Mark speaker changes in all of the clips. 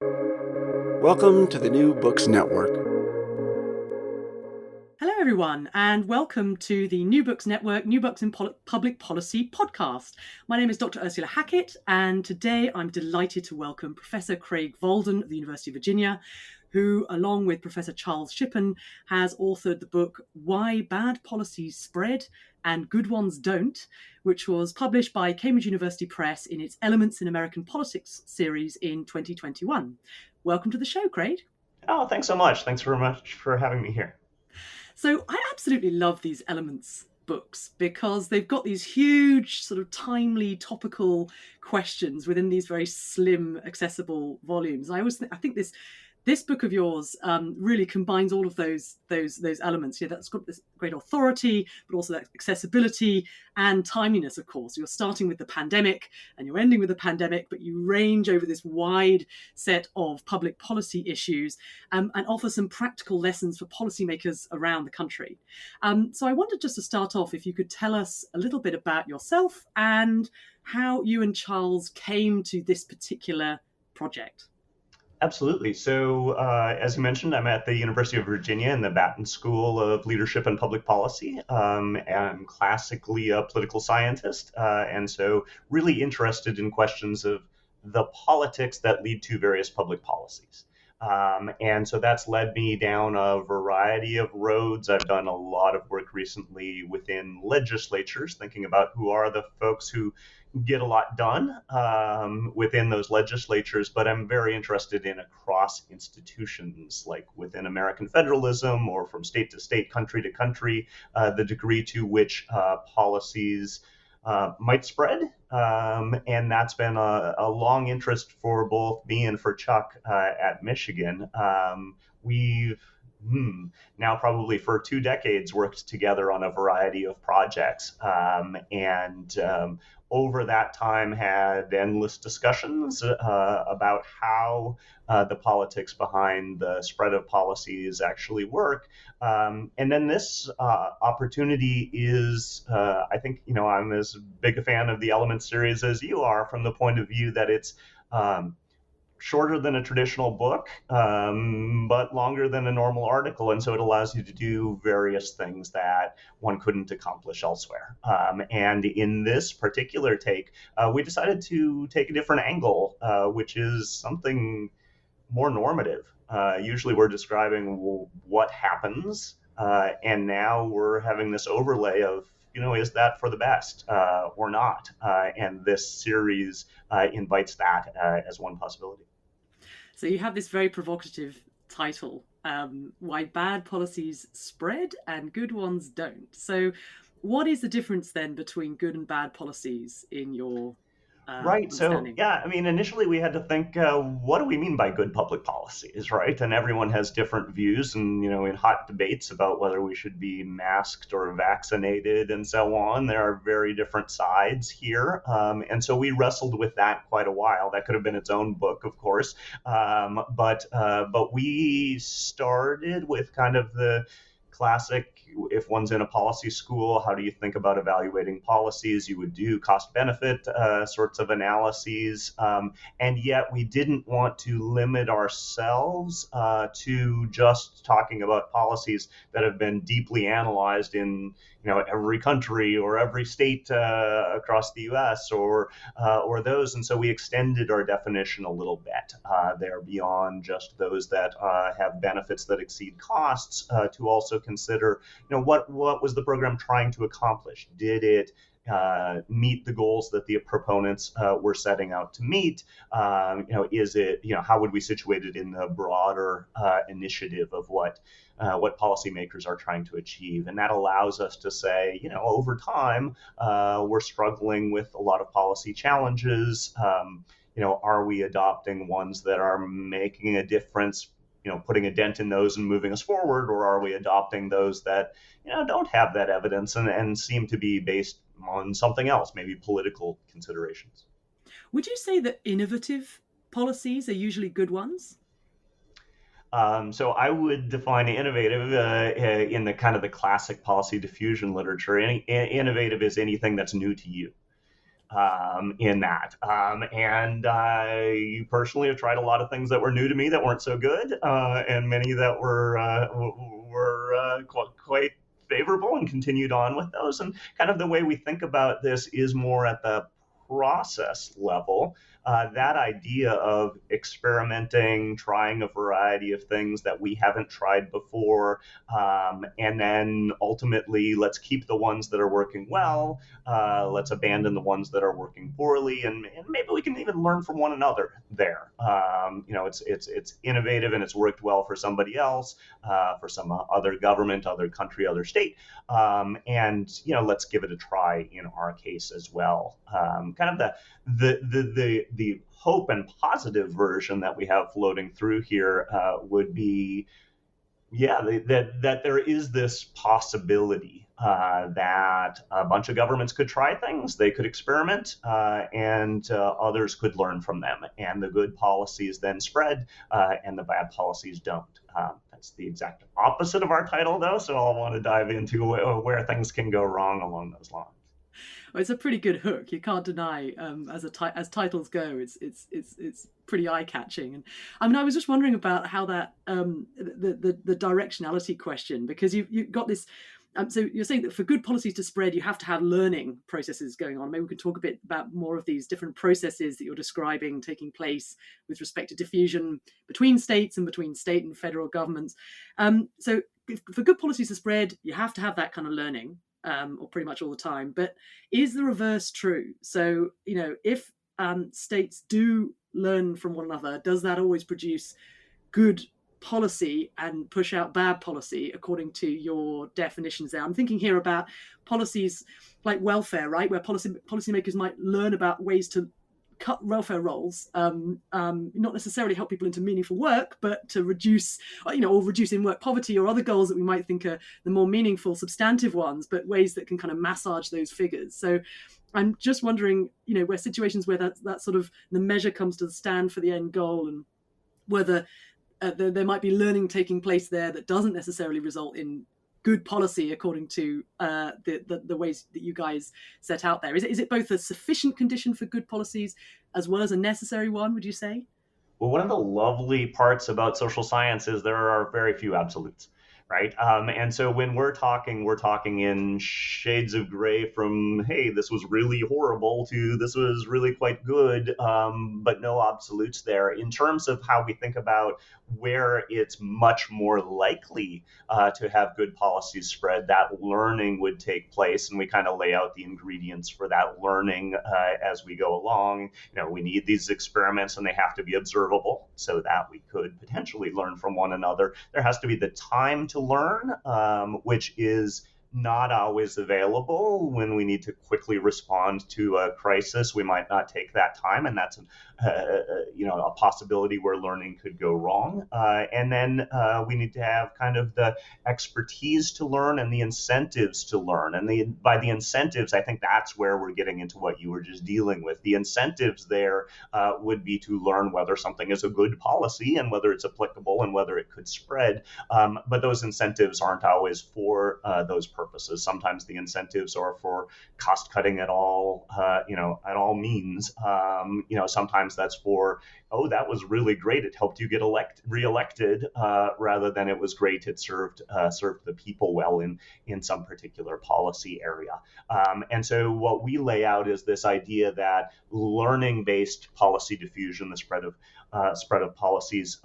Speaker 1: Welcome to the New Books Network.
Speaker 2: Hello, everyone, and welcome to the New Books Network, New Books in Public Policy podcast. My name is Dr. Ursula Hackett, and today I'm delighted to welcome Professor Craig Volden of the University of Virginia, who, along with Professor Charles Shipan, has authored the book Why Bad Policies Spread and Good Ones Don't, which was published by Cambridge University Press in its Elements in American Politics series in 2021. Welcome to the show, Craig.
Speaker 3: Oh, thanks so much. Thanks very much for having me here.
Speaker 2: So I absolutely love these Elements books because they've got these huge, sort of timely, topical questions within these very slim, accessible volumes. I think this book of yours really combines all of those elements. Yeah, that's got this great authority, but also that accessibility and timeliness. Of course, you're starting with the pandemic and you're ending with the pandemic, but you range over this wide set of public policy issues and offer some practical lessons for policymakers around the country. So I wanted just to start off, if you could tell us a little bit about yourself and how you and Charles came to this particular project.
Speaker 3: Absolutely. So, as you mentioned, I'm at the University of Virginia in the Batten School of Leadership and Public Policy. I'm classically a political scientist, and so really interested in questions of the politics that lead to various public policies. And so that's led me down a variety of roads. I've done a lot of work recently within legislatures, thinking about who are the folks who get a lot done within those legislatures, but I'm very interested in across institutions, like within American federalism or from state to state, country to country, the degree to which policies might spread. And that's been a long interest for both me and for Chuck at Michigan. We've now probably for 2 decades worked together on a variety of projects. And over that time had endless discussions about how the politics behind the spread of policies actually work. And then this opportunity is, I think, I'm as big a fan of the Element series as you are, from the point of view that it's shorter than a traditional book, but longer than a normal article. And so it allows you to do various things that one couldn't accomplish elsewhere. And in this particular take, we decided to take a different angle, which is something more normative. Usually we're describing what happens, and now we're having this overlay of, is that for the best or not? And this series invites that as one possibility.
Speaker 2: So you have this very provocative title, Why Bad Policies Spread and Good Ones Don't. So what is the difference then between good and bad policies in your
Speaker 3: Right. So,
Speaker 2: understanding?
Speaker 3: yeah, I mean, initially we had to think, what do we mean by good public policies, right? And everyone has different views and, in hot debates about whether we should be masked or vaccinated and so on. There are very different sides here. And so we wrestled with that quite a while. That could have been its own book, of course. But we started with kind of the classic, if one's in a policy school, how do you think about evaluating policies? You would do cost benefit sorts of analyses. And yet we didn't want to limit ourselves to just talking about policies that have been deeply analyzed in every country or every state across the U.S. or those. And so we extended our definition a little bit there beyond just those that have benefits that exceed costs to also consider, what was the program trying to accomplish? Did it meet the goals that the proponents were setting out to meet? Is it, how would we situate it in the broader initiative of what policymakers are trying to achieve? And that allows us to say, over time, we're struggling with a lot of policy challenges. Are we adopting ones that are making a difference, putting a dent in those and moving us forward, or are we adopting those that, don't have that evidence and seem to be based on something else, maybe political considerations?
Speaker 2: Would you say that innovative policies are usually good ones?
Speaker 3: So I would define innovative in the kind of the classic policy diffusion literature. Innovative is anything that's new to you. in that. And I personally have tried a lot of things that were new to me that weren't so good, and many that were quite favorable, and continued on with those. And kind of the way we think about this is more at the process level. That idea of experimenting, trying a variety of things that we haven't tried before, and then ultimately let's keep the ones that are working well, let's abandon the ones that are working poorly, and maybe we can even learn from one another there. It's innovative and it's worked well for somebody else, for some other government, other country, other state, and let's give it a try in our case as well. Kind of the hope and positive version that we have floating through here would be, that there is this possibility that a bunch of governments could try things, they could experiment, and others could learn from them, and the good policies then spread, and the bad policies don't. That's the exact opposite of our title, though, so I'll want to dive into where things can go wrong along those lines.
Speaker 2: Well, it's a pretty good hook. You can't deny, as titles go, it's pretty eye catching. And I mean, I was just wondering about how that the directionality question, because you've got this. So you're saying that for good policies to spread, you have to have learning processes going on. Maybe we could talk a bit about more of these different processes that you're describing taking place with respect to diffusion between states and between state and federal governments. So for good policies to spread, you have to have that kind of learning. Or pretty much all the time. But is the reverse true? So, if states do learn from one another, does that always produce good policy and push out bad policy according to your definitions there? I'm thinking here about policies like welfare, right? Where policymakers might learn about ways to cut welfare rolls, not necessarily help people into meaningful work, but to reduce, or reduce in-work poverty, or other goals that we might think are the more meaningful, substantive ones, but ways that can kind of massage those figures. So I'm just wondering, where situations where that sort of the measure comes to stand for the end goal, and whether there might be learning taking place there that doesn't necessarily result in good policy according to the ways that you guys set out there. Is it both a sufficient condition for good policies as well as a necessary one, would you say?
Speaker 3: Well, one of the lovely parts about social science is there are very few absolutes, right? And so when we're talking in shades of gray, from, hey, this was really horrible, to this was really quite good, but no absolutes there. In terms of how we think about where it's much more likely to have good policies spread, that learning would take place, and we kind of lay out the ingredients for that learning as we go along. We need these experiments, and they have to be observable so that we could potentially learn from one another. There has to be the time to learn, which is not always available. When we need to quickly respond to a crisis, we might not take that time, and that's a possibility where learning could go wrong. And then we need to have kind of the expertise to learn and the incentives to learn. And by the incentives, I think that's where we're getting into what you were just dealing with. The incentives there would be to learn whether something is a good policy and whether it's applicable and whether it could spread. But those incentives aren't always for those purposes. Sometimes the incentives are for cost cutting at all means. Sometimes that's for, oh, that was really great, it helped you get reelected, rather than it was great, it served the people well in some particular policy area. And so what we lay out is this idea that learning-based policy diffusion, the spread of policies,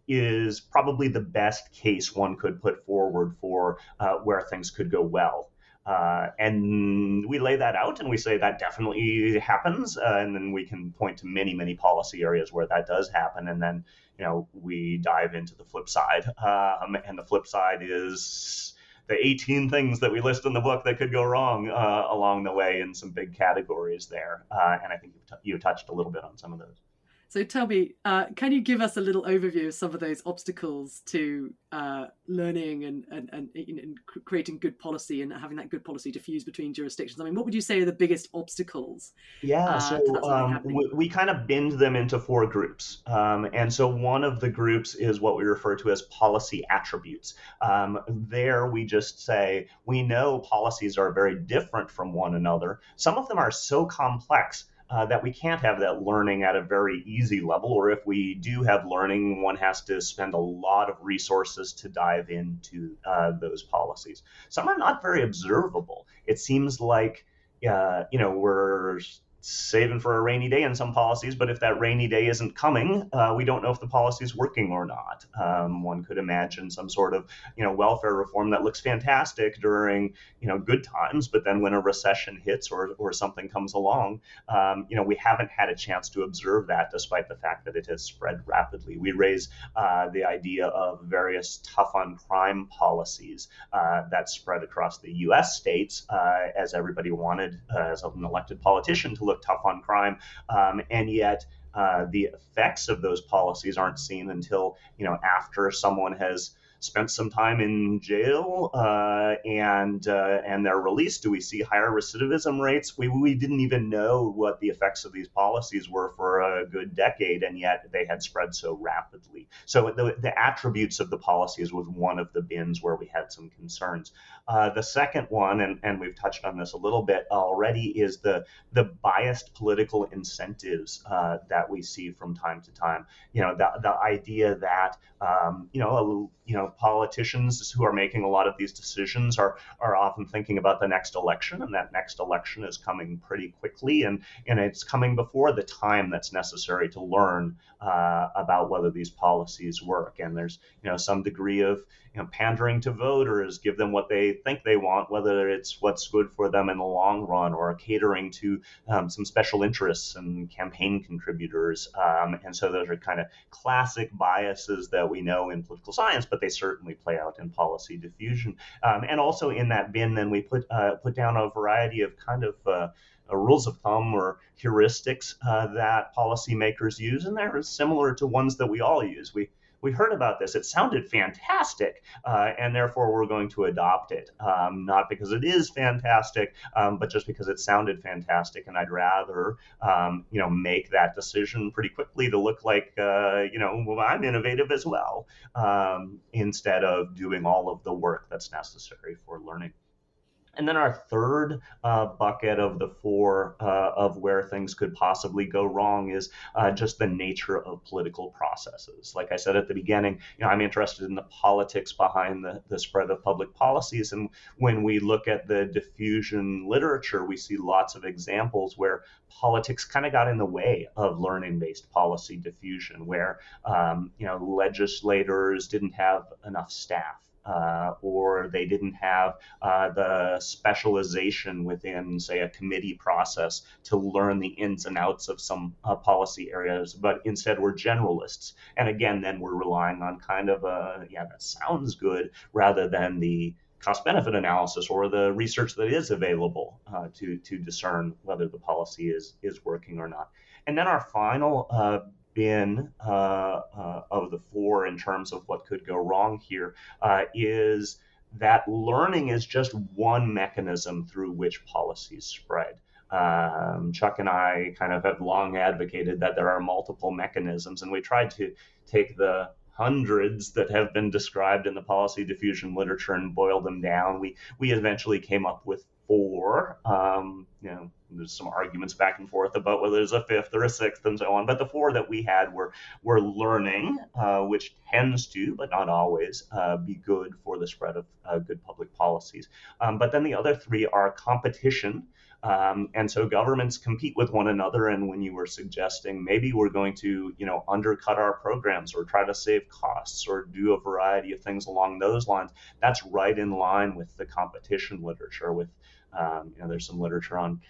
Speaker 3: is probably the best case one could put forward for where things could go well. And we lay that out, and we say that definitely happens, and then we can point to many, many policy areas where that does happen, and then we dive into the flip side, and the flip side is the 18 things that we list in the book that could go wrong along the way in some big categories there, and I think you touched a little bit on some of those.
Speaker 2: So tell me, can you give us a little overview of some of those obstacles to learning and creating good policy and having that good policy diffuse between jurisdictions? I mean, what would you say are the biggest obstacles
Speaker 3: Yeah,
Speaker 2: to
Speaker 3: so
Speaker 2: that sort of thing happening?
Speaker 3: we kind of binned them into four groups. And so one of the groups is what we refer to as policy attributes. There we just say, we know policies are very different from one another. Some of them are so complex that we can't have that learning at a very easy level, or if we do have learning, one has to spend a lot of resources to dive into those policies. Some are not very observable. It seems like we're saving for a rainy day in some policies, but if that rainy day isn't coming, we don't know if the policy is working or not. One could imagine some sort of, welfare reform that looks fantastic during, good times, but then when a recession hits or something comes along, we haven't had a chance to observe that despite the fact that it has spread rapidly. We raise the idea of various tough on crime policies that spread across the U.S. states, as everybody wanted, as an elected politician, to look tough on crime, and yet the effects of those policies aren't seen until after someone has spent some time in jail and they're released. Do we see higher recidivism rates? We didn't even know what the effects of these policies were for a good decade, and yet they had spread so rapidly. So the attributes of the policies was one of the bins where we had some concerns. The second one, and we've touched on this a little bit already, is the biased political incentives that we see from time to time. The idea that politicians who are making a lot of these decisions are often thinking about the next election, and that next election is coming pretty quickly, and it's coming before the time that's necessary to learn about whether these policies work. And there's some degree of pandering to voters, give them what they think they want, whether it's what's good for them in the long run, or catering to some special interests and campaign contributors. And so those are kind of classic biases that we know in political science, but they certainly play out in policy diffusion. And also in that bin, then we put down a variety of kind of rules of thumb or heuristics that policymakers use, and they're similar to ones that we all use. We heard about this. It sounded fantastic, and therefore we're going to adopt it. Not because it is fantastic, but just because it sounded fantastic, and I'd rather, make that decision pretty quickly to look like, well, I'm innovative as well, instead of doing all of the work that's necessary for learning. And then our third bucket of the four of where things could possibly go wrong is just the nature of political processes. Like I said at the beginning, I'm interested in the politics behind the spread of public policies. And when we look at the diffusion literature, we see lots of examples where politics kind of got in the way of learning-based policy diffusion, where legislators didn't have enough staff. Or they didn't have the specialization within, say, a committee process to learn the ins and outs of some policy areas, but instead we're generalists. And again, then we're relying on kind of that sounds good, rather than the cost-benefit analysis or the research that is available to discern whether the policy is working or not. And then our final bin of the four in terms of what could go wrong here is that learning is just one mechanism through which policies spread. Chuck and I kind of have long advocated that there are multiple mechanisms, and we tried to take the hundreds that have been described in the policy diffusion literature and boil them down. We eventually came up with four. There's some arguments back and forth about whether there's a fifth or a sixth and so on. But the four that we had were learning, which tends to, but not always, be good for the spread of good public policies. But then the other three are competition. And so governments compete with one another. And when you were suggesting maybe we're going to, undercut our programs or try to save costs or do a variety of things along those lines, that's right in line with the competition literature. With there's some literature on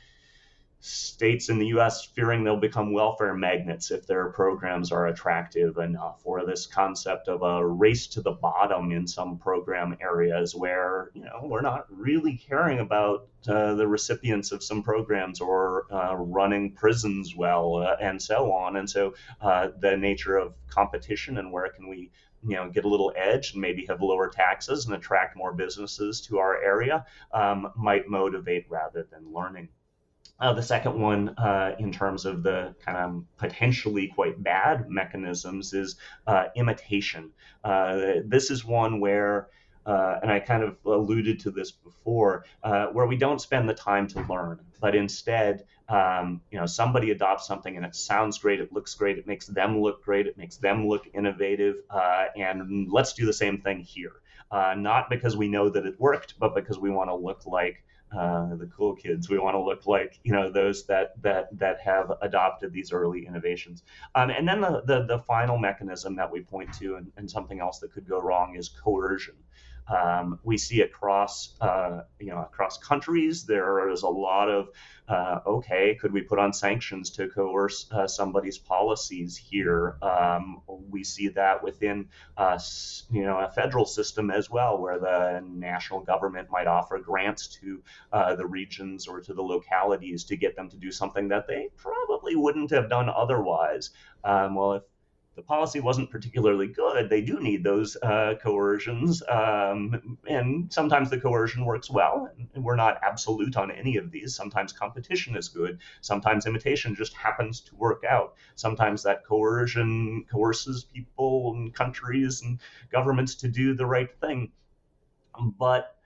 Speaker 3: states in the US fearing they'll become welfare magnets if their programs are attractive enough, or this concept of a race to the bottom in some program areas where, we're not really caring about the recipients of some programs, or running prisons well, and so on. And so the nature of competition, and where can we get a little edge and maybe have lower taxes and attract more businesses to our area, might motivate rather than learning. The second one, in terms of the kind of potentially quite bad mechanisms, is imitation. This is one where, and I kind of alluded to this before, where we don't spend the time to learn, but instead, somebody adopts something and it sounds great, it looks great, it makes them look great, it makes them look innovative, and let's do the same thing here. Not because we know that it worked, but because we want to look like the cool kids. We want to look like those that have adopted these early innovations. And then the final mechanism that we point to, and something else that could go wrong, is coercion. We see across across countries there is a lot of okay, could we put on sanctions to coerce somebody's policies here? We see that within a federal system as well, where the national government might offer grants to the regions or to the localities to get them to do something that they probably wouldn't have done otherwise. Well, if the policy wasn't particularly good, they do need those coercions, and sometimes the coercion works well, and we're not absolute on any of these. Sometimes competition is good, sometimes imitation just happens to work out. Sometimes that coercion coerces people and countries and governments to do the right thing. But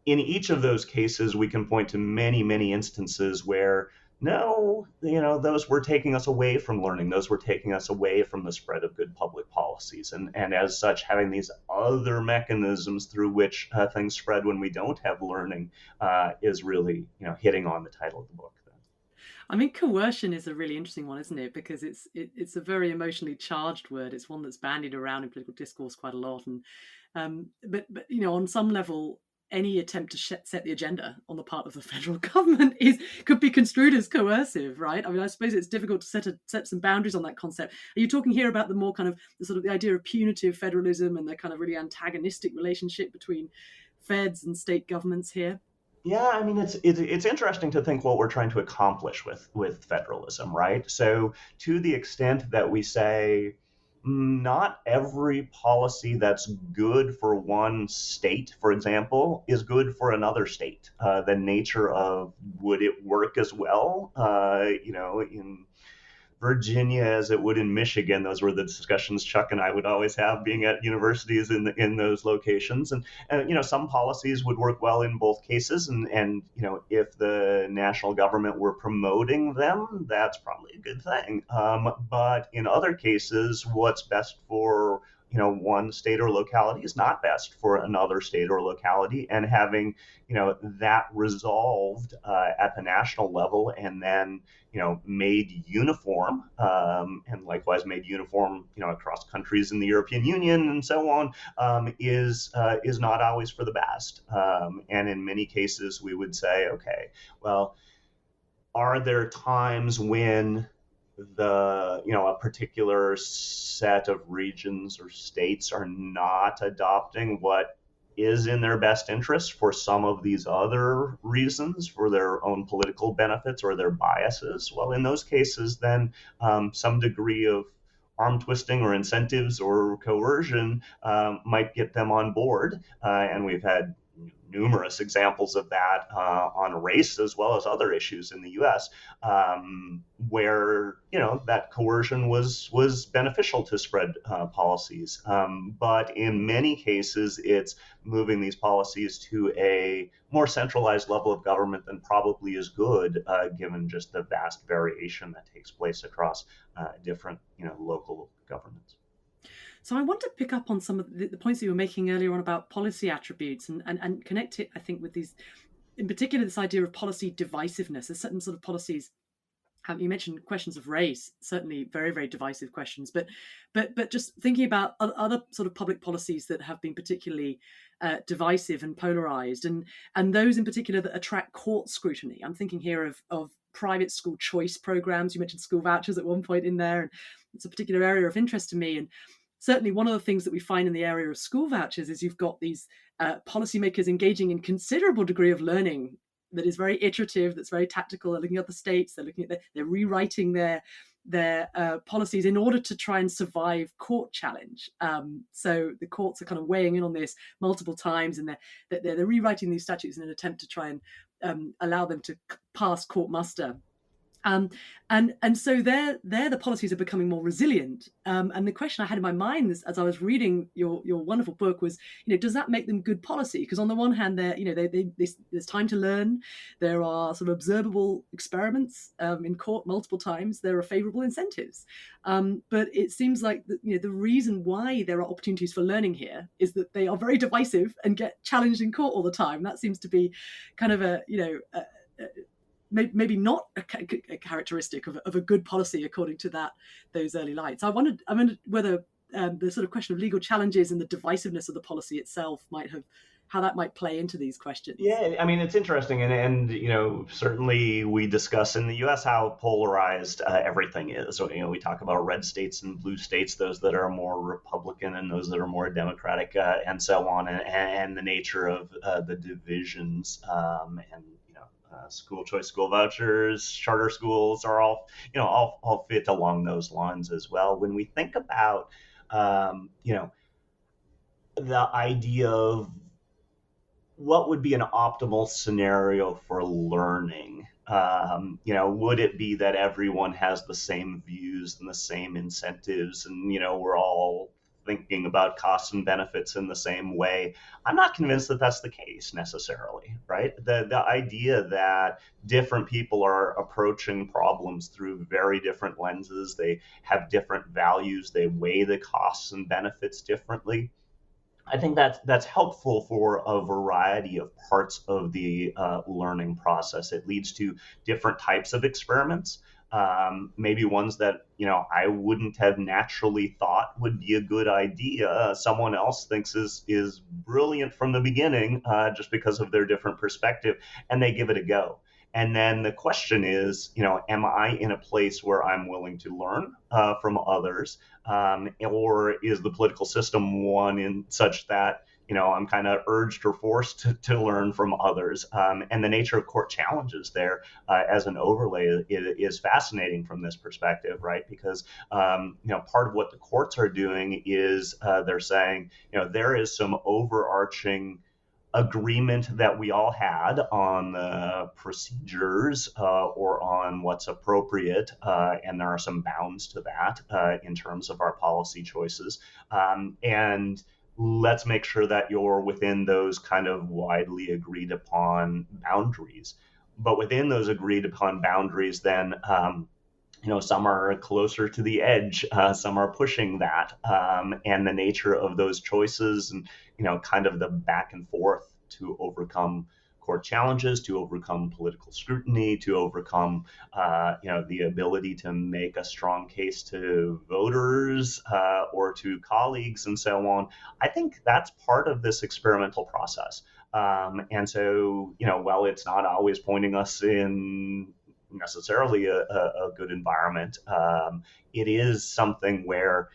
Speaker 3: in each of those cases, we can point to many, many instances where no, those were taking us away from learning. Those were taking us away from the spread of good public policies. And as such, having these other mechanisms through which things spread when we don't have learning is really, hitting on the title of the book.
Speaker 2: I mean, coercion is a really interesting one, isn't it? Because it's a very emotionally charged word. It's one that's bandied around in political discourse quite a lot. And but on some level, any attempt to set the agenda on the part of the federal government could be construed as coercive, right? I mean, I suppose it's difficult to set some boundaries on that concept. Are you talking here about the more kind of the idea of punitive federalism and the kind of really antagonistic relationship between feds and state governments here?
Speaker 3: Yeah, I mean, it's interesting to think what we're trying to accomplish with federalism, right? So to the extent that we say not every policy that's good for one state, for example, is good for another state. The nature of would it work as well, in Virginia as it would in Michigan. Those were the discussions Chuck and I would always have being at universities in those locations. And some policies would work well in both cases. And if the national government were promoting them, that's probably a good thing. But in other cases, what's best for one state or locality is not best for another state or locality, and having that resolved at the national level, and then made uniform, and likewise made uniform across countries in the European Union and so on, is not always for the best. And in many cases we would say, okay, well, are there times when a particular set of regions or states are not adopting what is in their best interest for some of these other reasons, for their own political benefits or their biases? Well, in those cases, then some degree of arm twisting or incentives or coercion might get them on board. And we've had numerous examples of that on race as well as other issues in the U.S., where that coercion was beneficial to spread policies. But in many cases, it's moving these policies to a more centralized level of government than probably is good, given just the vast variation that takes place across different local governments.
Speaker 2: So I want to pick up on some of the points that you were making earlier on about policy attributes and connect it, I think, with these, in particular, this idea of policy divisiveness. There's certain sort of policies. You mentioned questions of race, certainly very, very divisive questions, but just thinking about other sort of public policies that have been particularly divisive and polarized, and those in particular that attract court scrutiny. I'm thinking here of private school choice programs. You mentioned school vouchers at one point in there, and it's a particular area of interest to me. And certainly one of the things that we find in the area of school vouchers is you've got these policymakers engaging in considerable degree of learning that is very iterative, that's very tactical. They're looking at the states, they're rewriting their policies in order to try and survive court challenge. So the courts are kind of weighing in on this multiple times, and they're rewriting these statutes in an attempt to try and allow them to pass court muster. And so there the policies are becoming more resilient. And the question I had in my mind as I was reading your wonderful book was, does that make them good policy? Because on the one hand, there's time to learn. There are sort of observable experiments in court multiple times. There are favourable incentives. But it seems like the reason why there are opportunities for learning here is that they are very divisive and get challenged in court all the time. That seems to be kind of maybe not a characteristic of a good policy according to those early lights. I wondered whether the sort of question of legal challenges and the divisiveness of the policy itself how that might play into these questions.
Speaker 3: Yeah, I mean, it's interesting, and certainly we discuss in the U.S. how polarized everything is. So, we talk about red states and blue states, those that are more Republican and those that are more Democratic, and so on, and the nature of the divisions, and school choice, school vouchers, charter schools are all fit along those lines as well. When we think about the idea of what would be an optimal scenario for learning, would it be that everyone has the same views and the same incentives, and we're all thinking about costs and benefits in the same way? I'm not convinced that that's the case necessarily, right? The idea that different people are approaching problems through very different lenses, they have different values, they weigh the costs and benefits differently. I think that's helpful for a variety of parts of the learning process. It leads to different types of experiments. Maybe ones that I wouldn't have naturally thought would be a good idea, someone else thinks is brilliant from the beginning, just because of their different perspective, and they give it a go. And then the question is, am I in a place where I'm willing to learn from others, or is the political system one in such that I'm kind of urged or forced to learn from others? And the nature of court challenges there as an overlay is fascinating from this perspective, right? Because part of what the courts are doing is they're saying there is some overarching agreement that we all had on the procedures or on what's appropriate, and there are some bounds to that in terms of our policy choices, and let's make sure that you're within those kind of widely agreed upon boundaries. But within those agreed upon boundaries, then some are closer to the edge, some are pushing that, and the nature of those choices and kind of the back and forth to overcome court challenges, to overcome political scrutiny, to overcome the ability to make a strong case to voters or to colleagues and so on. I think that's part of this experimental process. And so, while it's not always pointing us in necessarily a good environment, it is something where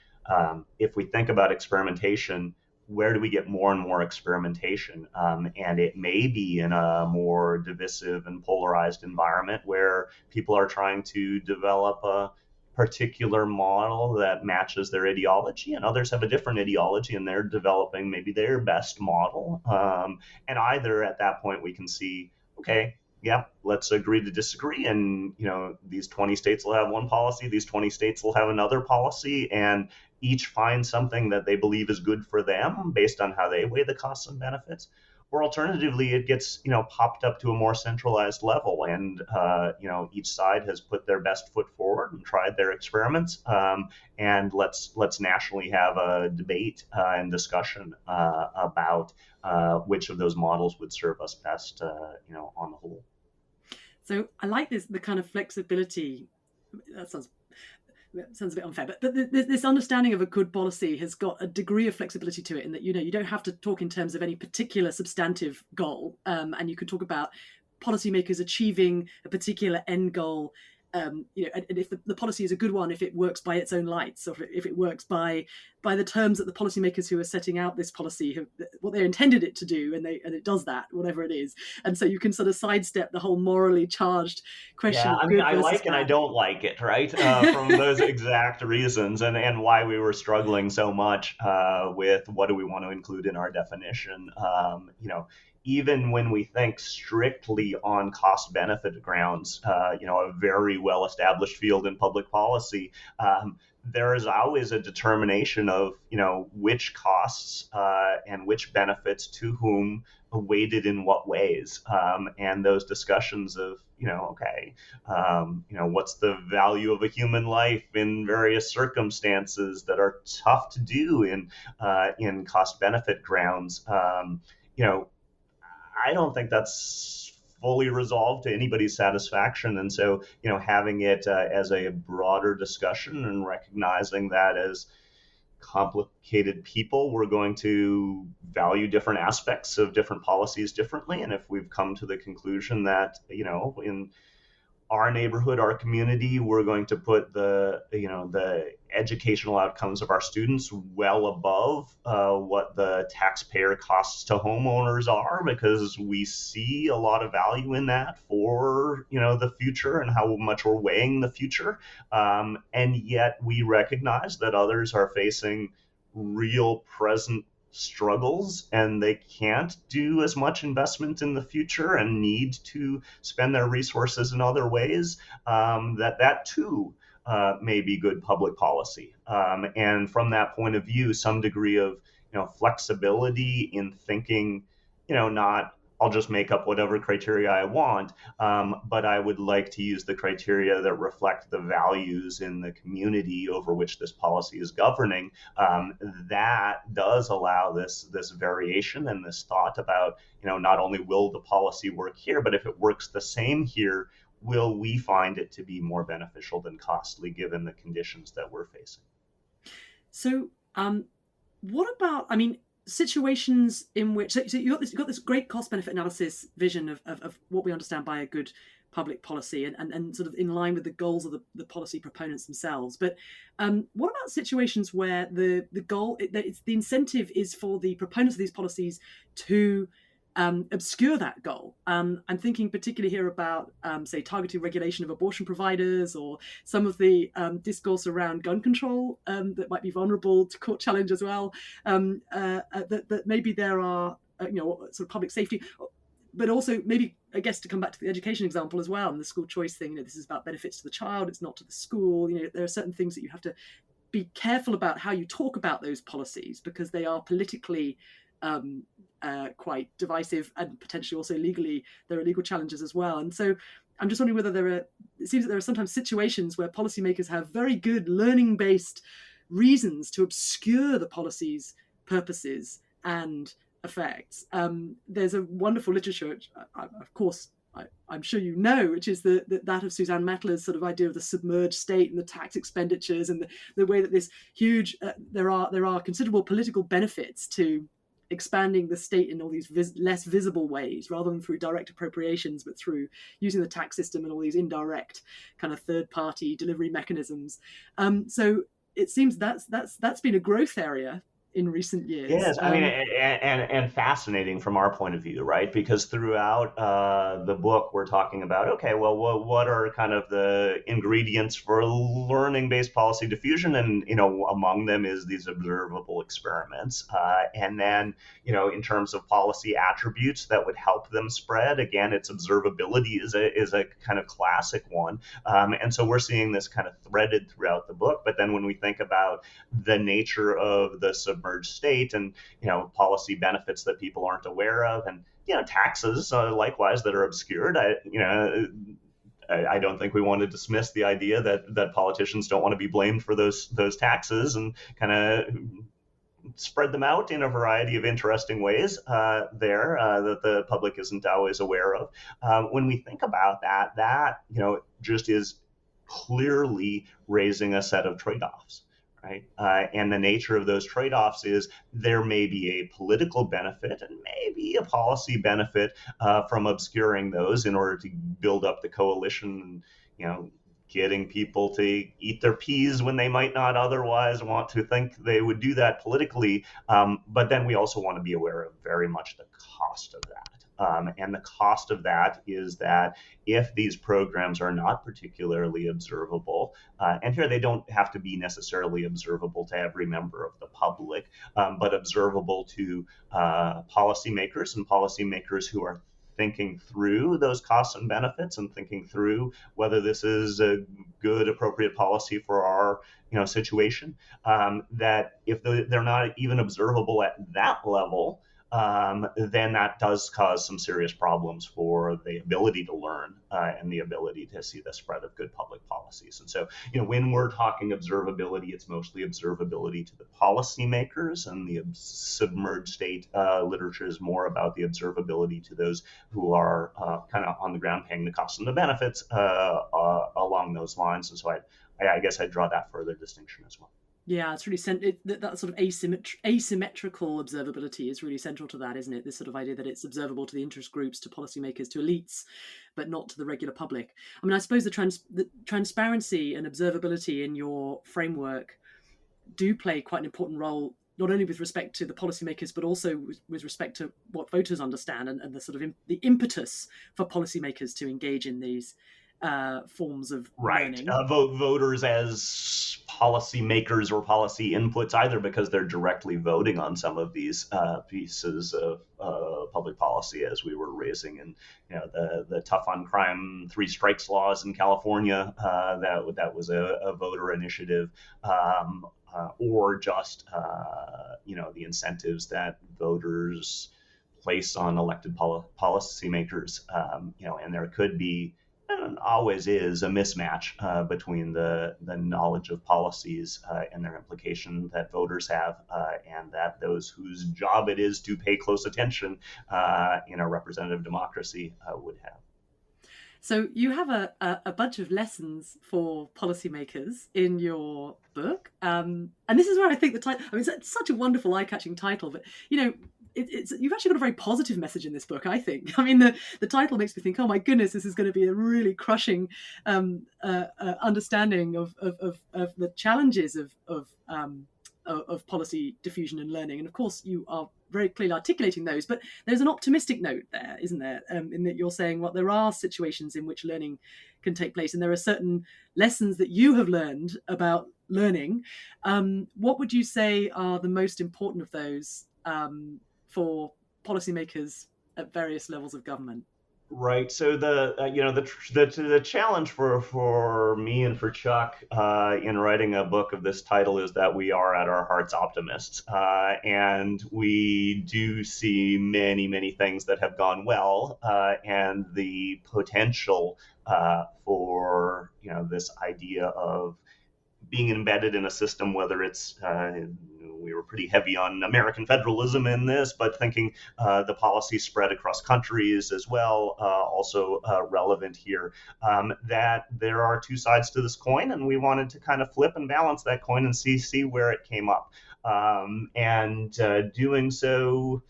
Speaker 3: if we think about experimentation, where do we get more and more experimentation? And it may be in a more divisive and polarized environment where people are trying to develop a particular model that matches their ideology, and others have a different ideology and they're developing maybe their best model. And either at that point we can see, okay, yeah, let's agree to disagree. And, these 20 states will have one policy, these 20 states will have another policy, and each find something that they believe is good for them based on how they weigh the costs and benefits. Or alternatively, it gets, popped up to a more centralized level, and, each side has put their best foot forward and tried their experiments. And let's nationally have a debate and discussion about which of those models would serve us best, on the whole.
Speaker 2: So I like the kind of flexibility. That sounds a bit unfair, but this understanding of a good policy has got a degree of flexibility to it, in that you don't have to talk in terms of any particular substantive goal, and you can talk about policymakers achieving a particular end goal. And if the policy is a good one, if it works by its own lights, or if it works by the terms that the policymakers who are setting out this policy have, what they intended it to do, and it does that, whatever it is. And so you can sort of sidestep the whole morally charged question
Speaker 3: Yeah,
Speaker 2: of
Speaker 3: I mean,
Speaker 2: good
Speaker 3: I
Speaker 2: versus
Speaker 3: like and I
Speaker 2: bad.
Speaker 3: don't like it, right? From those exact reasons, and why we were struggling so much with what do we want to include in our definition. Even when we think strictly on cost benefit grounds, a very well established field in public policy, there is always a determination of, which costs and which benefits to whom, weighted in what ways, and those discussions of, okay, what's the value of a human life in various circumstances that are tough to do in cost benefit grounds. I don't think that's fully resolved to anybody's satisfaction. And so, having it as a broader discussion and recognizing that as complicated people, we're going to value different aspects of different policies differently. And if we've come to the conclusion that, in our neighborhood, our community, we're going to put the educational outcomes of our students well above what the taxpayer costs to homeowners are, because we see a lot of value in that for the future and how much we're weighing the future, and yet we recognize that others are facing real present struggles and they can't do as much investment in the future and need to spend their resources in other ways, that too may be good public policy. And from that point of view, some degree of flexibility in thinking, not I'll just make up whatever criteria I want, but I would like to use the criteria that reflect the values in the community over which this policy is governing. That does allow this variation and this thought about, not only will the policy work here, but if it works the same here, will we find it to be more beneficial than costly given the conditions that we're facing?
Speaker 2: So, what about, situations in which, so you've got this great cost benefit analysis vision of what we understand by a good public policy, and sort of in line with the goals of the policy proponents themselves. But what about situations where the goal, the incentive is for the proponents of these policies to obscure that goal? I'm thinking particularly here about, say, targeted regulation of abortion providers, or some of the discourse around gun control that might be vulnerable to court challenge as well. That maybe there are, sort of public safety, but also maybe, I guess, to come back to the education example as well, and the school choice thing. This is about benefits to the child; it's not to the school. There are certain things that you have to be careful about how you talk about those policies, because they are politically quite divisive, and potentially also legally there are legal challenges as well. And so I'm just wondering whether it seems that there are sometimes situations where policymakers have very good learning-based reasons to obscure the policy's purposes and effects. There's a wonderful literature, which of course I'm sure which is that of Suzanne Mettler's sort of idea of the submerged state and the tax expenditures, and the way that this huge there are considerable political benefits to expanding the state in all these less visible ways, rather than through direct appropriations, but through using the tax system and all these indirect kind of third-party delivery mechanisms. So it seems that's been a growth area in recent years.
Speaker 3: Yes, I mean, and fascinating from our point of view, right? Because throughout the book, we're talking about, okay, well, what are kind of the ingredients for learning-based policy diffusion? And, among them is these observable experiments. And then, in terms of policy attributes that would help them spread, again, its observability is a kind of classic one. And so we're seeing this kind of threaded throughout the book. But then when we think about the nature of the submerged state and policy benefits that people aren't aware of, and taxes likewise that are obscured, I don't think we want to dismiss the idea that politicians don't want to be blamed for those taxes, and kind of spread them out in a variety of interesting ways that the public isn't always aware of. When we think about that just is clearly raising a set of trade-offs. Right. And the nature of those trade-offs is there may be a political benefit and maybe be a policy benefit from obscuring those in order to build up the coalition and, getting people to eat their peas when they might not otherwise want to think they would do that politically. But then we also want to be aware of very much the cost of that. And the cost of that is that if these programs are not particularly observable, and here they don't have to be necessarily observable to every member of the public, but observable to policymakers and policymakers who are thinking through those costs and benefits and thinking through whether this is a good, appropriate policy for our situation, that if they're not even observable at that level, then that does cause some serious problems for the ability to learn and the ability to see the spread of good public policies. And so, when we're talking observability, it's mostly observability to the policymakers, and the submerged state literature is more about the observability to those who are kind of on the ground paying the costs and the benefits along those lines. And so I guess I'd draw that further distinction as well.
Speaker 2: Yeah, it's really that sort of asymmetrical observability is really central to that, isn't it? This sort of idea that it's observable to the interest groups, to policymakers, to elites, but not to the regular public. I mean, I suppose the transparency and observability in your framework do play quite an important role, not only with respect to the policymakers, but also with respect to what voters understand and the sort of the impetus for policymakers to engage in these forms of learning.
Speaker 3: Voters as policymakers or policy inputs, either because they're directly voting on some of these pieces of public policy, as we were raising in the tough on crime 3 strikes laws in California, that was a voter initiative, or just the incentives that voters place on elected policymakers, and there could be, and always is, a mismatch between the knowledge of policies and their implication that voters have, and that those whose job it is to pay close attention in a representative democracy would have.
Speaker 2: So you have a bunch of lessons for policymakers in your book, and this is where I think the title, I mean, it's such a wonderful, eye-catching title, but you've actually got a very positive message in this book, I think. I mean, the title makes me think, oh my goodness, this is going to be a really crushing understanding of the challenges of policy diffusion and learning. And of course, you are very clearly articulating those, but there's an optimistic note there, isn't there? In that you're saying, well, there are situations in which learning can take place, and there are certain lessons that you have learned about learning. What would you say are the most important of those for policymakers at various levels of government?
Speaker 3: Right. So the challenge for me and for Chuck in writing a book of this title is that we are at our hearts optimists, and we do see many things that have gone well, and the potential for this idea of being embedded in a system, whether it's we were pretty heavy on American federalism in this, but thinking the policy spread across countries as well, also relevant here, that there are two sides to this coin, and we wanted to kind of flip and balance that coin and see where it came up. And doing so,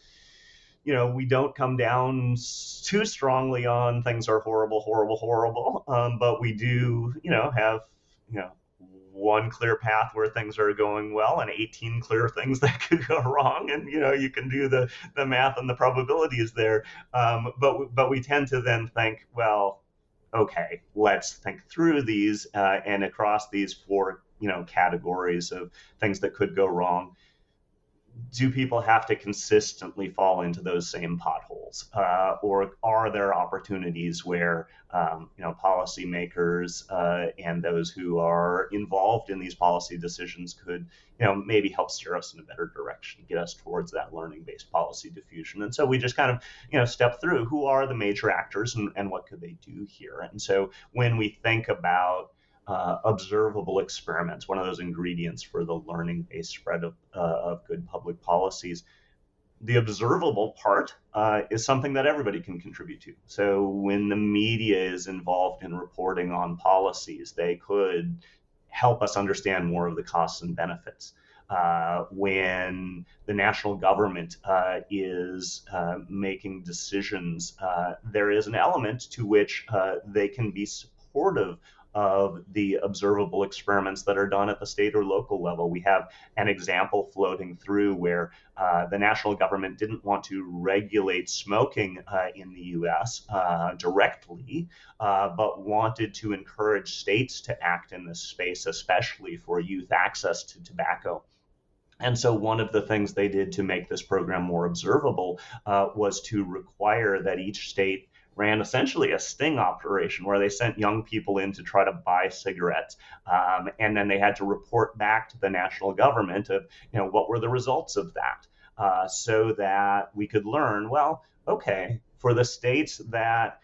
Speaker 3: we don't come down too strongly on things are horrible, but we do, have, one clear path where things are going well and 18 clear things that could go wrong. And, you can do the math and the probabilities there. But we tend to then think, well, okay, let's think through these and across these 4, categories of things that could go wrong. Do people have to consistently fall into those same potholes? Or are there opportunities where, policymakers and those who are involved in these policy decisions could, maybe help steer us in a better direction, get us towards that learning-based policy diffusion? And so we just kind of, step through who are the major actors and what could they do here? And so when we think about observable experiments, one of those ingredients for the learning-based spread of good public policies, the observable part is something that everybody can contribute to. So when the media is involved in reporting on policies, they could help us understand more of the costs and benefits. when the national government is making decisions, there is an element to which they can be supportive of the observable experiments that are done at the state or local level. We have an example floating through where the national government didn't want to regulate smoking in the US directly, but wanted to encourage states to act in this space, especially for youth access to tobacco. And so one of the things they did to make this program more observable was to require that each state ran essentially a sting operation where they sent young people in to try to buy cigarettes. And then they had to report back to the national government of, what were the results of that, so that we could learn, well, okay, for the states that,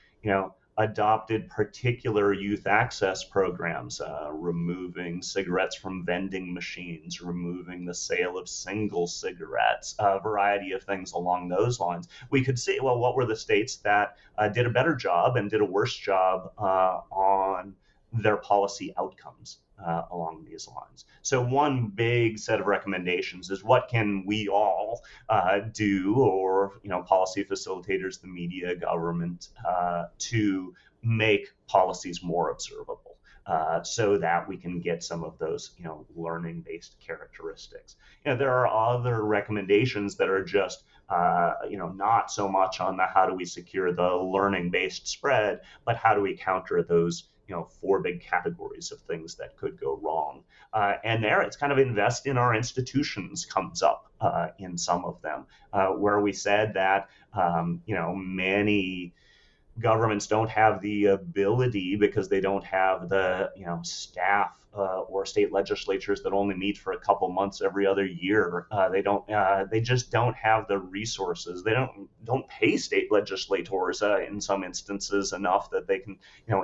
Speaker 3: adopted particular youth access programs, removing cigarettes from vending machines, removing the sale of single cigarettes, a variety of things along those lines. We could see, well, what were the states that did a better job and did a worse job on their policy outcomes along these lines. So one big set of recommendations is what can we all do, or policy facilitators, the media, government, to make policies more observable, so that we can get some of those learning-based characteristics. There are other recommendations that are just not so much on the how do we secure the learning-based spread, but how do we counter those four big categories of things that could go wrong. And there it's kind of invest in our institutions comes up in some of them, where we said that, many governments don't have the ability because they don't have the staff or state legislatures that only meet for a couple months every other year. They just don't have the resources. They don't pay state legislators in some instances enough that they can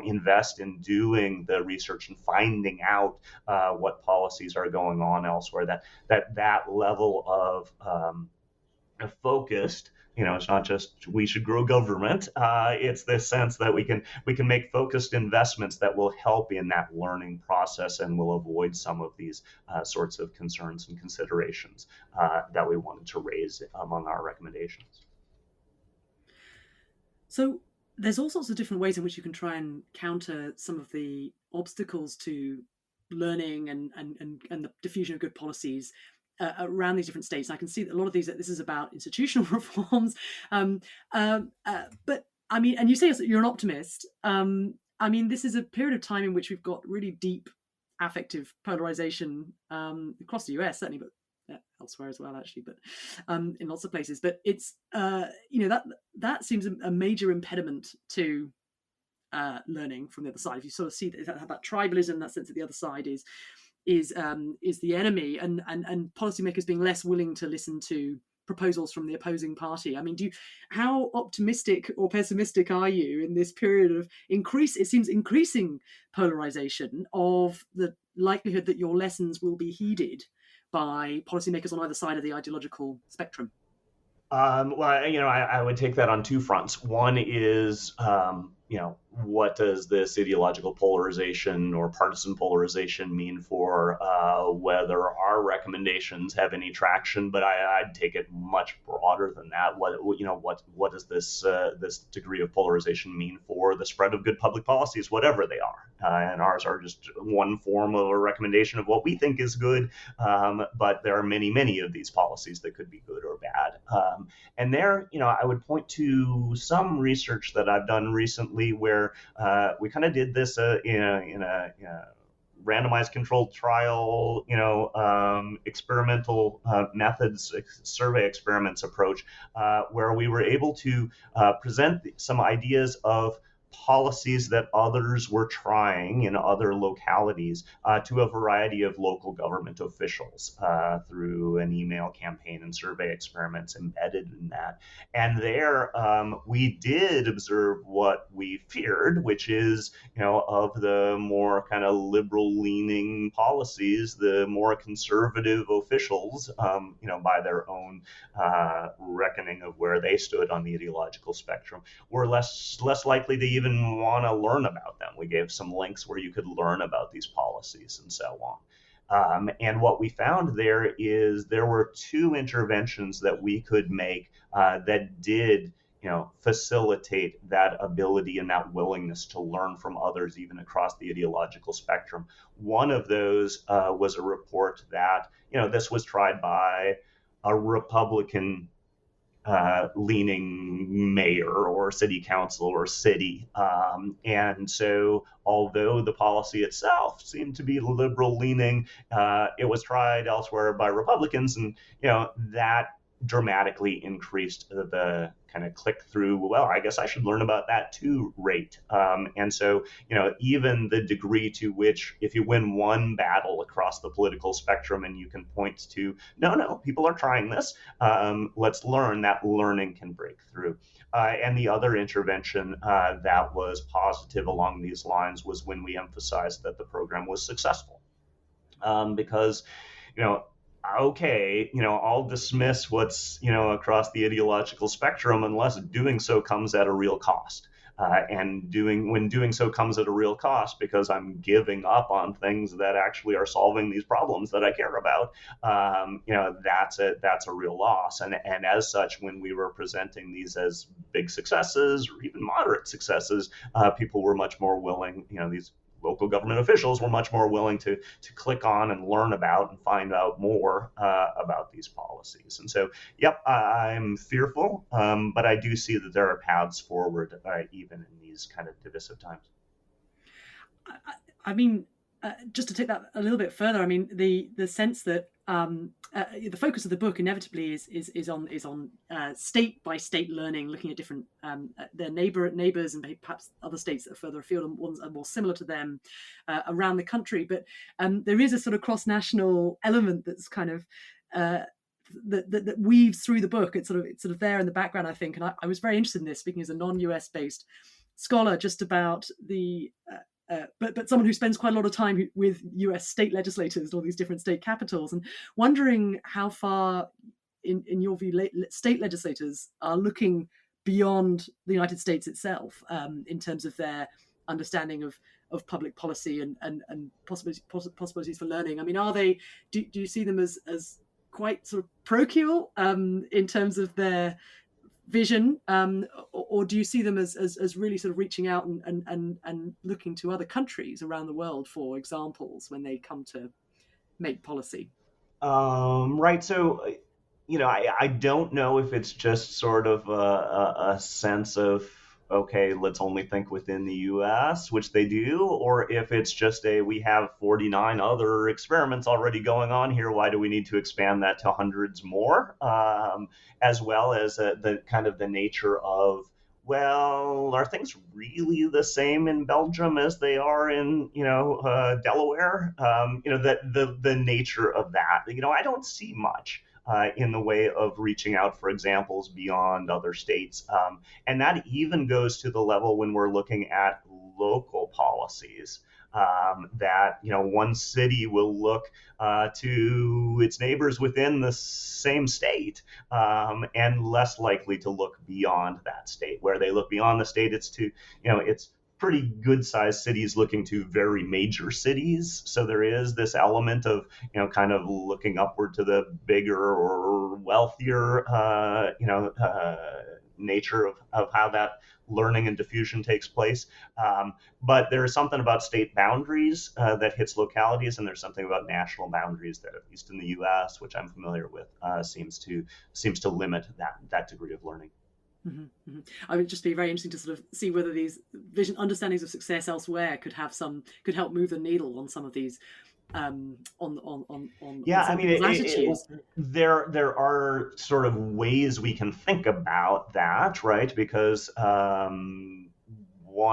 Speaker 3: invest in doing the research and finding out what policies are going on elsewhere. That level of focused. It's not just we should grow government. It's this sense that we can make focused investments that will help in that learning process and will avoid some of these sorts of concerns and considerations that we wanted to raise among our recommendations.
Speaker 2: So there's all sorts of different ways in which you can try and counter some of the obstacles to learning and the diffusion of good policies around these different states. I can see that a lot of these, this is about institutional reforms. But I mean, and you say you're an optimist. I mean, this is a period of time in which we've got really deep affective polarization across the US, certainly, but elsewhere as well, actually, but in lots of places. But it's, that seems a major impediment to learning from the other side. If you sort of see that tribalism, that sense that the other side is the enemy, and policymakers being less willing to listen to proposals from the opposing party. I mean, how optimistic or pessimistic are you in this period of increasing polarization of the likelihood that your lessons will be heeded by policymakers on either side of the ideological spectrum?
Speaker 3: Well, I would take that on two fronts. One is, what does this ideological polarization or partisan polarization mean for whether our recommendations have any traction? But I'd take it much broader than that. What does this degree of polarization mean for the spread of good public policies, whatever they are? And ours are just one form of a recommendation of what we think is good. But there are many, many of these policies that could be good or bad. And there, I would point to some research that I've done recently where we kind of did this in a randomized controlled trial, experimental methods, survey experiments approach, where we were able to present some ideas of policies that others were trying in other localities to a variety of local government officials through an email campaign and survey experiments embedded in that. And there we did observe what we feared, which is, of the more kind of liberal leaning policies, the more conservative officials, by their own reckoning of where they stood on the ideological spectrum, were less likely to even want to learn about them. We gave some links where you could learn about these policies and so on. And what we found there is there were two interventions that we could make that did facilitate that ability and that willingness to learn from others, even across the ideological spectrum. One of those was a report that, this was tried by a Republican leaning mayor or city council or city. And so, although the policy itself seemed to be liberal leaning, it was tried elsewhere by Republicans, and that dramatically increased the kind of click through, well, I guess I should learn about that too rate. And so, even the degree to which, if you win one battle across the political spectrum and you can point to, no, people are trying this, let's learn, that learning can break through. And the other intervention that was positive along these lines was when we emphasized that the program was successful. Because, okay, I'll dismiss what's, across the ideological spectrum unless doing so comes at a real cost. And when doing so comes at a real cost because I'm giving up on things that actually are solving these problems that I care about, that's a real loss. And as such, when we were presenting these as big successes or even moderate successes, people were much more willing, these local government officials were much more willing to click on and learn about and find out more about these policies. And so, yep, I'm fearful, but I do see that there are paths forward, even in these kind of divisive times.
Speaker 2: I mean, just to take that a little bit further, I mean, the sense that the focus of the book inevitably is on state by state learning, looking at different their neighbors and perhaps other states that are further afield and ones that are more similar to them around the country. But there is a sort of cross-national element that's kind of that weaves through the book. It's sort of there in the background, I think. And I was very interested in this, speaking as a non-US based scholar, just about the but someone who spends quite a lot of time with US state legislators and all these different state capitals, and wondering how far, in your view, state legislators are looking beyond the United States itself in terms of their understanding of public policy and possibilities for learning. I mean, do you see them as quite sort of parochial in terms of their vision, or do you see them as really sort of reaching out and looking to other countries around the world for examples when they come to make policy?
Speaker 3: Right. So, I don't know if it's just sort of a sense of, okay, let's only think within the US, which they do, or if it's just we have 49 other experiments already going on here. Why do we need to expand that to hundreds more? As well as the kind of the nature of, well, are things really the same in Belgium as they are in, Delaware? That the nature of that. I don't see much in the way of reaching out for examples beyond other states, and that even goes to the level when we're looking at local policies. That one city will look to its neighbors within the same state, and less likely to look beyond that state. Where they look beyond the state, it's pretty good sized cities looking to very major cities. So there is this element of kind of looking upward to the bigger or wealthier nature of how that learning and diffusion takes place. But there is something about state boundaries that hits localities, and there's something about national boundaries that, at least in the U.S., which I'm familiar with, seems to limit that degree of learning.
Speaker 2: Mm-hmm, mm-hmm. I would just be very interesting to sort of see whether these understandings of success elsewhere could help move the needle on some of these
Speaker 3: yeah, I mean,
Speaker 2: attitudes.
Speaker 3: There are sort of ways we can think about that, right? Because one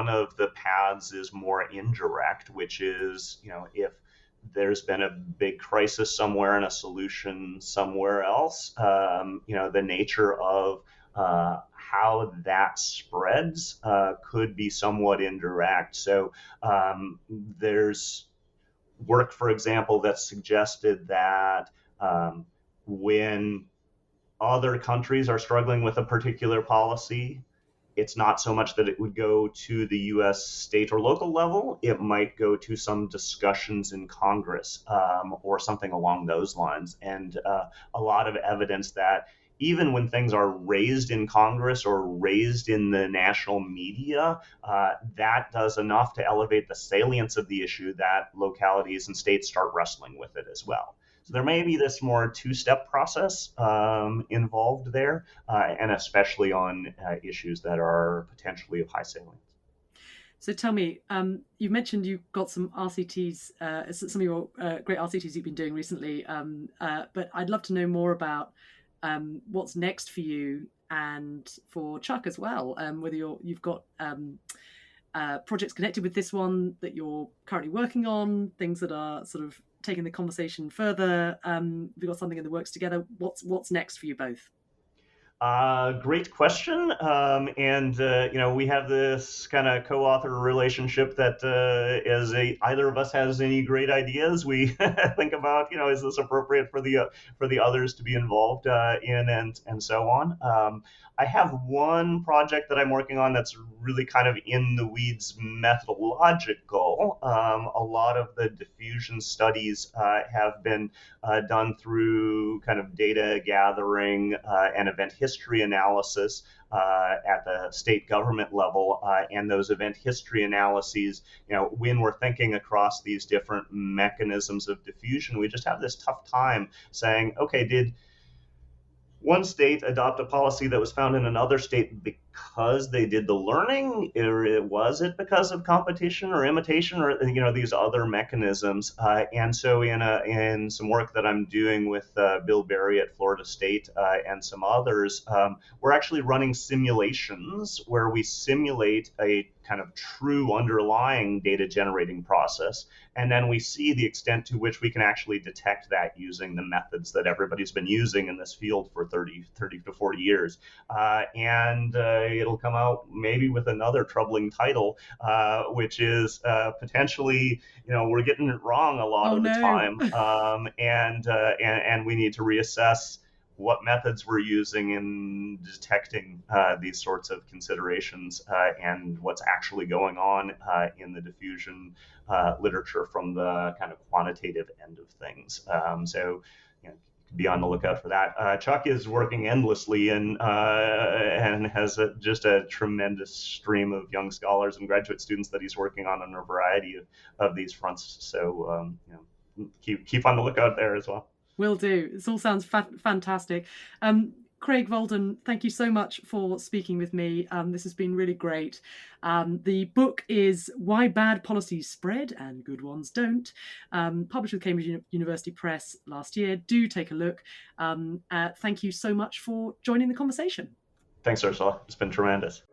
Speaker 3: of the paths is more indirect, which is, if there's been a big crisis somewhere and a solution somewhere else, the nature of how that spreads could be somewhat indirect. So there's work, for example, that suggested that when other countries are struggling with a particular policy, it's not so much that it would go to the US state or local level. It might go to some discussions in Congress, or something along those lines. And a lot of evidence that even when things are raised in Congress or raised in the national media, that does enough to elevate the salience of the issue that localities and states start wrestling with it as well. So there may be this more two-step process involved there, and especially on issues that are potentially of high salience.
Speaker 2: So tell me, you mentioned you've got some RCTs, some of your great RCTs you've been doing recently, but I'd love to know more about what's next for you and for Chuck as well, whether you've got projects connected with this one that you're currently working on, things that are sort of taking the conversation further. We've got something in the works together. What's next for you both?
Speaker 3: Great question. And we have this kind of co-author relationship that as either of us has any great ideas, we think about, is this appropriate for the others to be involved in, and so on. I have one project that I'm working on that's really kind of in the weeds methodological. A lot of the diffusion studies have been done through kind of data gathering and event history analysis at the state government level. And those event history analyses, when we're thinking across these different mechanisms of diffusion, we just have this tough time saying, okay, did one state adopt a policy that was found in another state because they did the learning, or was it because of competition or imitation, or these other mechanisms? And so in some work that I'm doing with Bill Berry at Florida State and some others, we're actually running simulations where we simulate a kind of true underlying data generating process, and then we see the extent to which we can actually detect that using the methods that everybody's been using in this field for 30 to 40 years. And it'll come out maybe with another troubling title, which is potentially, we're getting it wrong a lot of the time, and we need to reassess what methods we're using in detecting these sorts of considerations, and what's actually going on in the diffusion literature from the kind of quantitative end of things. So be on the lookout for that. Chuck is working endlessly and has just a tremendous stream of young scholars and graduate students that he's working on a variety of these fronts. So keep on the lookout there as well.
Speaker 2: Will do. This all sounds fantastic. Craig Volden, thank you so much for speaking with me. This has been really great. The book is Why Bad Policies Spread and Good Ones Don't, published with Cambridge University Press last year. Do take a look. Thank you so much for joining the conversation.
Speaker 3: Thanks, Ursula. It's been tremendous.